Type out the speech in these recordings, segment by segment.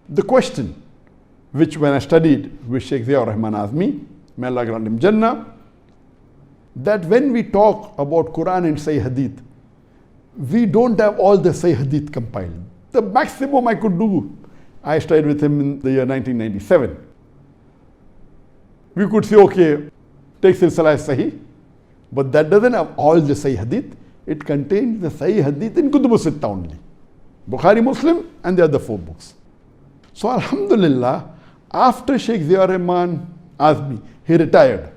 The question, which when I studied with Sheikh Ziaur Rahman Azmi, may Allah grant him Jannah, that when we talk about Quran and Saheeh Hadeeth, we don't have all the Saheeh Hadeeth compiled. The maximum I could do, I studied with him in the year 1997. We could say, okay, take Silsila Sahih, but that doesn't have all the Saheeh Hadeeth. It contains the Saheeh Hadeeth in Kutub Sitta only. Bukhari, Muslim, and the other 4 books. So Alhamdulillah, after Sheikh Ziaur Rahman Azmi, he retired.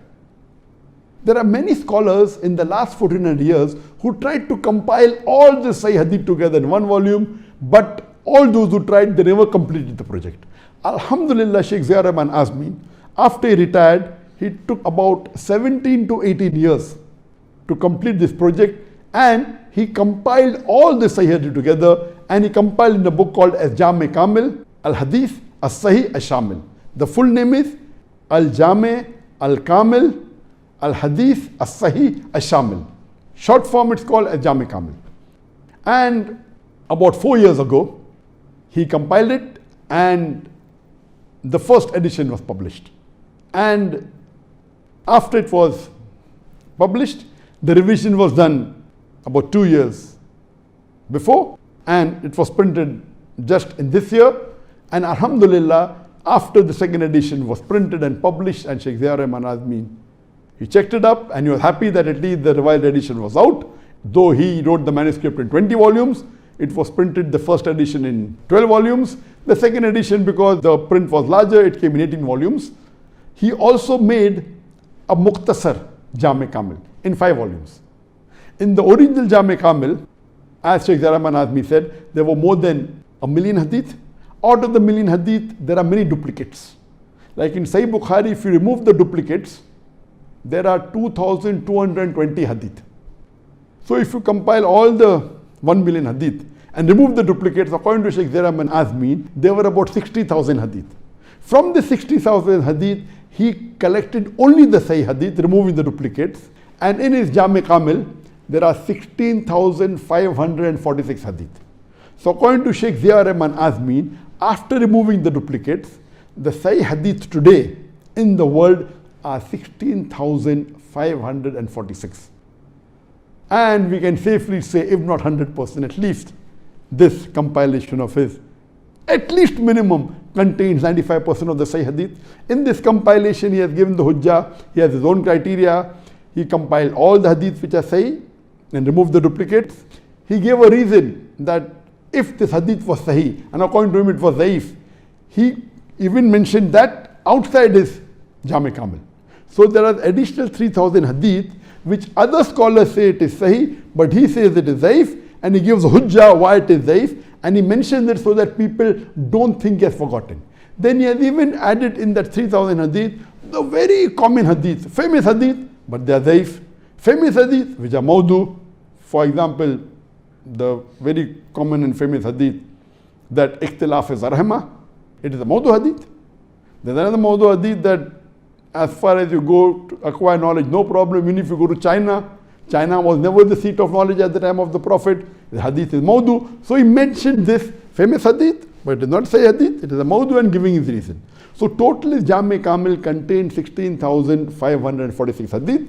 There are many scholars in the last 1400 years who tried to compile all the Saheeh Hadeeth together in one volume, but all those who tried, they never completed the project. Alhamdulillah, Sheikh Ziaur Rahman Azmi, after he retired, he took about 17 to 18 years to complete this project, and he compiled all the Saheeh Hadeeth together, and he compiled in a book called as Jaame Al Hadeeth, As-Saheeh Shaamil. The full name is Jaame Al Kaamil, Al Hadeeth, As-Saheeh Shaamil. Short form, it's called as Jaame Kaamil. And about 4 years ago, he compiled it, and the first edition was published. And after it was published, the revision was done about 2 years before, and it was printed just in this year. And Alhamdulillah, after the second edition was printed and published, and Sheikh Ziaur Rahman Azmi, he checked it up, and he was happy that at least the revised edition was out. Though he wrote the manuscript in 20 volumes, it was printed, the first edition, in 12 volumes. The second edition, because the print was larger, it came in 18 volumes. He also made a Mukhtasar Jaame Kaamil in 5 volumes. In the original Jaame Kaamil, as Sheikh Ziaur Rahman Azmi said, there were more than 1,000,000 hadith. Out of the 1,000,000 hadith, there are many duplicates. Like in Sahih Bukhari, if you remove the duplicates, there are 2,220 hadith. So if you compile all the 1,000,000 hadith and remove the duplicates, according to Sheikh Ziaur Rahman Azmi, there were about 60,000 hadith. From the 60,000 hadith, he collected only the Sahih Hadith, removing the duplicates. And in his Jaame Kaamil, there are 16,546 hadith. So according to Sheikh Ziaur Rahman Azmi, after removing the duplicates, the Sahih Hadith today in the world are 16,546. And we can safely say, if not 100%, at least this compilation of his, at least minimum, contains 95% of the Sahih Hadith. In this compilation, he has given the Hujjah, he has his own criteria. He compiled all the Hadith which are Sahih and removed the duplicates. He gave a reason that if this Hadith was Sahih, and according to him it was Zaif, he even mentioned that outside his Jaame Kaamil. So there are additional 3,000 Hadith which other scholars say it is Sahih, but he says it is Zaif, and he gives Hujjah why it is Zaif, and he mentions it so that people don't think he has forgotten. Then he has even added in that 3,000 Hadith the very common Hadith, famous Hadith, but they are Zaif. Famous Hadith which are Mawdu. For example, the very common and famous Hadith that Ikhtilaf is Rahmah, it is a Mawdu Hadith. There's another Mawdu Hadith that as far as you go to acquire knowledge, no problem. Even if you go to China, China was never the seat of knowledge at the time of the Prophet. The Hadith is Mawdu. So he mentioned this famous Hadith, but it is not Sayyid Hadith, it is a Mawdu, and giving his reason. So total his Jaame Kaamil contains 16,546 Hadith,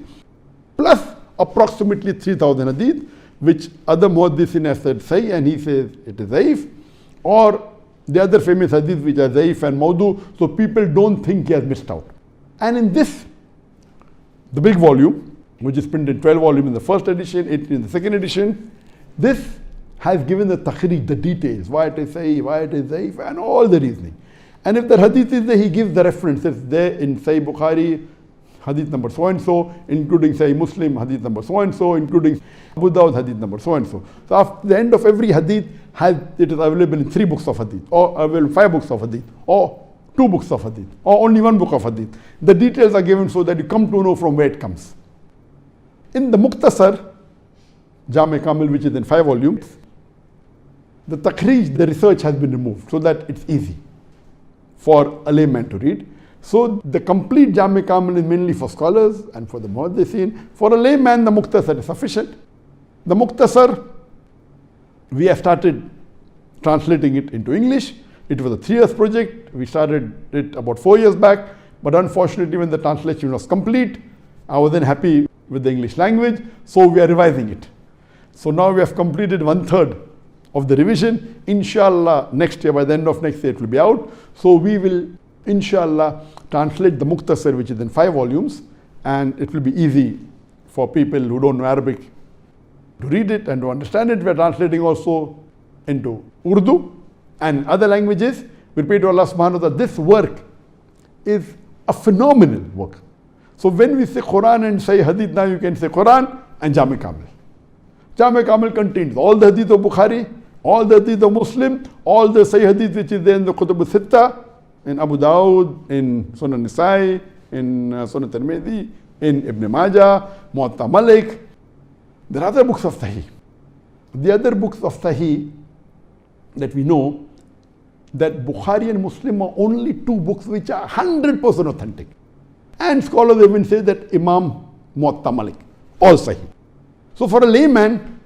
plus approximately 3,000 Hadith, which other Muhaddithin have said Sahih, and he says it is Zaif, or the other famous Hadith which are Zaif and Mawdu, so people don't think he has missed out. And in this, the big volume, which is printed in 12 volumes in the first edition, 8 in the second edition, this has given the takhrij, the details, why it is Sahih, why it is Zaif, and all the reasoning. And if the Hadith is there, he gives the references there in Sahih Bukhari, Hadith number so and so, including Sahih Muslim, Hadith number so and so, including Abu Dawud, Hadith number so and so. So after the end of every Hadith, it is available in 3 books of Hadith, or available 5 books of Hadith, or 2 books of Hadith, or only 1 book of Hadith. The details are given so that you come to know from where it comes. In the Mukhtasar Jaame Kaamil, which is in 5 volumes, the takhrij, the research has been removed so that it's easy for a layman to read. So the complete Jaame Kaamil is mainly for scholars and for the Muhaddithin. For a layman, the Mukhtasar is sufficient. The Mukhtasar, we have started translating it into English. It was a 3 years project. We started it about 4 years back, but unfortunately when the translation was complete, I wasn't happy with the English language, so we are revising it. So now we have completed 1/3 of the revision. Inshallah, next year, by the end of next year, it will be out. So we will, inshallah, translate the Mukhtasar, which is in 5 volumes, and it will be easy for people who don't know Arabic to read it and to understand it. We are translating also into Urdu and other languages. We pray to Allah subhanahu wa ta'ala, this work is a phenomenal work. So when we say Quran and Saheeh Hadeeth, now you can say Quran and Jaame Al Kaamil. Jaame Al Kaamil contains all the Hadith of Bukhari, all the Hadith of Muslim, all the Saheeh Hadeeth which is there in the Kutub al-Sitta, in Abu Dawud, in Sunan Nisai, in Sunan Tirmidhi, in Ibn Majah, Muwatta Malik. There are other books of Sahih. The other books of Sahih that we know, that Bukhari and Muslim are only 2 books which are 100% authentic. And scholars even say that Imam Muwatta Malik, all Sahih. So for a layman,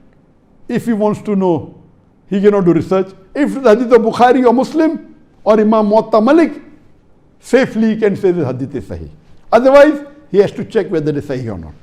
if he wants to know, he cannot do research. If the Hadith of Bukhari or Muslim or Imam Muwatta Malik, safely he can say the Hadith is Sahih. Otherwise, he has to check whether it is Sahih or not.